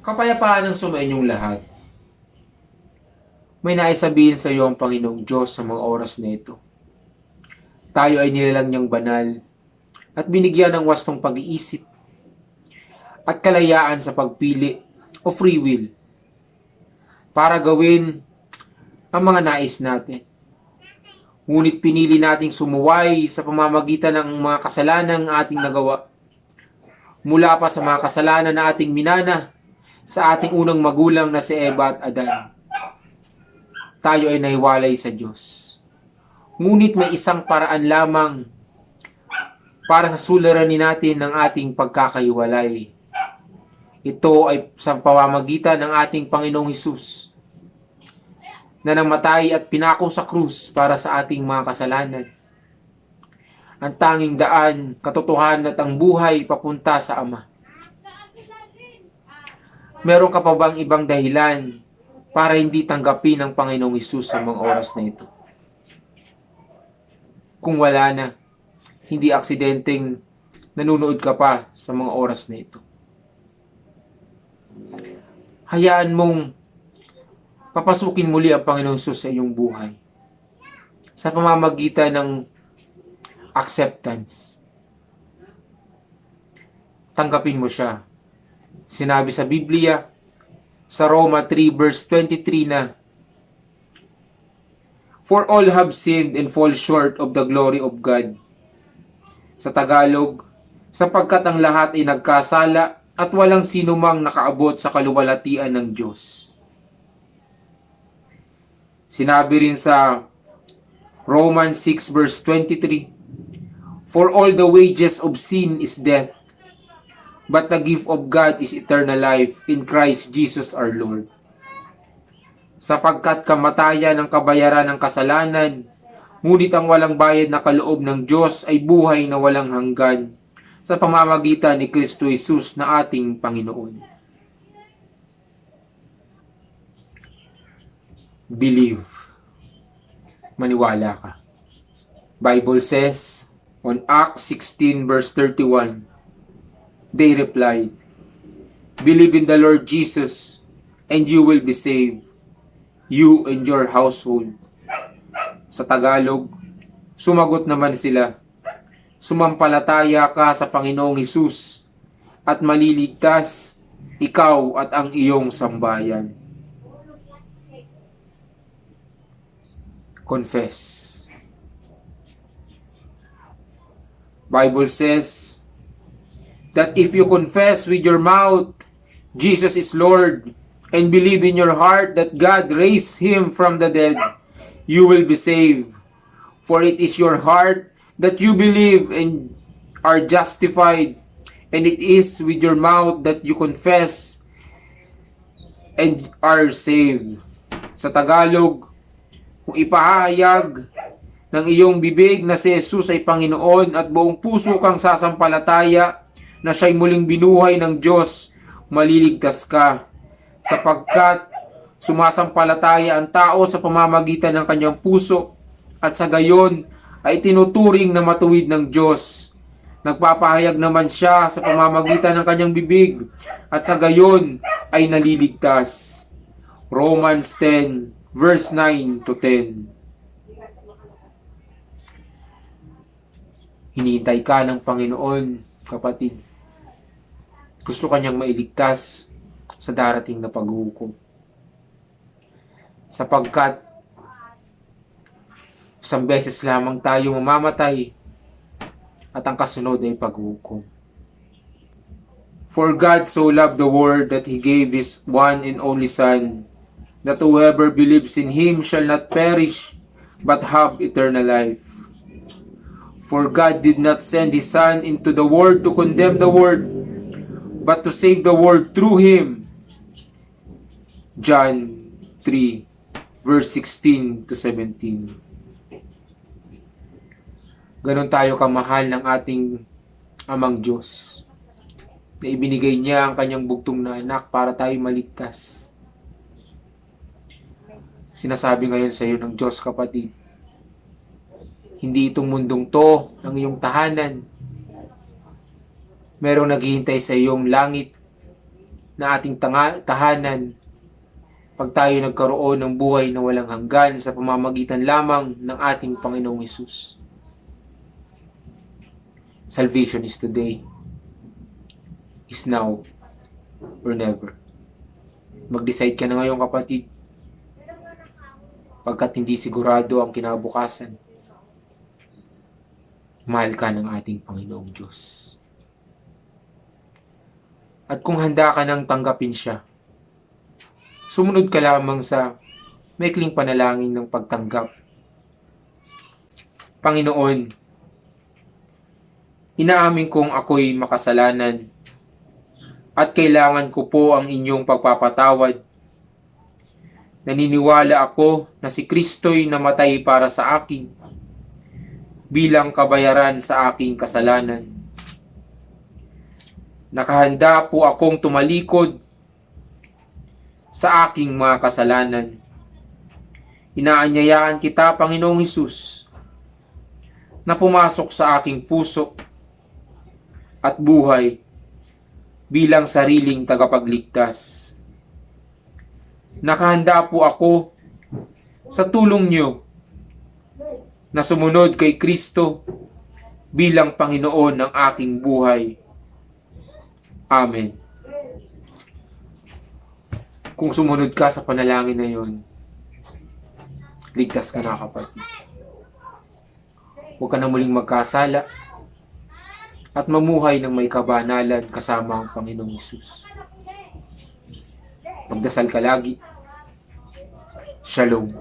Kapayapaan ang sumainyong lahat. May nais sabihin sa iyo ang Panginoong Diyos sa mga oras na ito. Tayo ay nilalang niyang banal at binigyan ng wastong pag-iisip at kalayaan sa pagpili o free will para gawin ang mga nais natin. Ngunit pinili nating sumuway sa pamamagitan ng mga kasalanang ating nagawa. Mula pa sa mga kasalanan na ating minana sa ating unang magulang na si Eva at Adan. Tayo ay nahiwalay sa Diyos. Ngunit may isang paraan lamang para sa suliranin natin ng ating pagkakahiwalay. Ito ay sa pamamagitan ng ating Panginoong Hesus na namatay at pinako sa krus para sa ating mga kasalanan. Ang tanging daan, katotohanan at ang buhay papunta sa Ama. Meron ka pa bang ibang dahilan para hindi tanggapin ng Panginoong Hesus sa mga oras na ito? Kung wala na, hindi aksidenteng nanunood ka pa sa mga oras na ito. Hayaan mong papasukin muli ang Panginoong Hesus sa iyong buhay sa pamamagitan ng acceptance. Tanggapin mo siya. Sinabi sa Biblia, sa Roma 3 verse 23 na, "For all have sinned and fall short of the glory of God." Sa Tagalog, sapagkat ang lahat ay nagkasala at walang sinumang nakaabot sa kaluwalhatian ng Diyos. Sinabi rin sa Romans 6 verse 23, "For all the wages of sin is death, but the gift of God is eternal life in Christ Jesus our Lord." Sapagkat kamatayan ang kabayaran ng kasalanan, ngunit ang walang bayad na kaloob ng Diyos ay buhay na walang hanggan sa pamamagitan ni Kristo Jesus na ating Panginoon. Believe. Maniwala ka. Bible says on Acts 16 verse 31, they replied, "Believe in the Lord Jesus, and you will be saved, you and your household." Sa Tagalog, sumagot naman sila, "Sumampalataya ka sa Panginoong Hesus, at maliligtas ikaw at ang iyong sambayan." Confess. Bible says that if you confess with your mouth Jesus is Lord and believe in your heart that God raised Him from the dead, you will be saved. For it is your heart that you believe and are justified, and it is with your mouth that you confess and are saved. Sa Tagalog, kung ipahayag ng iyong bibig na si Jesus ay Panginoon at buong puso kang sasampalataya na siya'y muling binuhay ng Diyos, maliligtas ka, sapagkat sumasampalataya ang tao sa pamamagitan ng kanyang puso at sa gayon ay tinuturing na matuwid ng Diyos. Nagpapahayag naman siya sa pamamagitan ng kanyang bibig at sa gayon ay naliligtas. Romans 10 verse 9 to 10. Hinihintay ka ng Panginoon, kapatid. Gusto kanyang mailigtas sa darating na paghuhukom. Sapagkat isang beses lamang tayo mamamatay at ang kasunod ay paghuhukom. For God so loved the world that He gave His one and only Son, that whoever believes in Him shall not perish, but have eternal life. For God did not send His Son into the world to condemn the world, but to save the world through Him. John 3, verse 16 to 17. Ganon tayo kamahal ng ating Amang Diyos, na ibinigay niya ang kanyang bugtong na anak para tayo maligtas. Sinasabi ngayon sa iyo ng Diyos, kapatid, hindi itong mundong to ang iyong tahanan. Merong naghihintay sa iyong langit na ating tahanan pag tayo nagkaroon ng buhay na walang hanggan sa pamamagitan lamang ng ating Panginoong Hesus. Salvation is today, is now, or never. Mag-decide ka na ngayon, kapatid, pagkat hindi sigurado ang kinabukasan. Mahal ka ng ating Panginoong Diyos. At kung handa ka nang tanggapin siya, sumunod ka lamang sa maikling panalangin ng pagtanggap. Panginoon, inaamin kong ako'y makasalanan at kailangan ko po ang inyong pagpapatawad. Naniniwala ako na si Kristo'y namatay para sa akin bilang kabayaran sa aking kasalanan. Nakahanda po akong tumalikod sa aking mga kasalanan. Inaanyayaan kita, Panginoong Hesus, na pumasok sa aking puso at buhay bilang sariling tagapagligtas. Nakahanda po ako sa tulong niyo na sumunod kay Kristo bilang Panginoon ng aking buhay. Amen. Kung sumunod ka sa panalangin na yon, ligtas ka na, kapatid. Huwag ka na muling magkasala at mamuhay ng may kabanalan kasama ang Panginoong Hesus. Magdasal ka lagi. Shalom.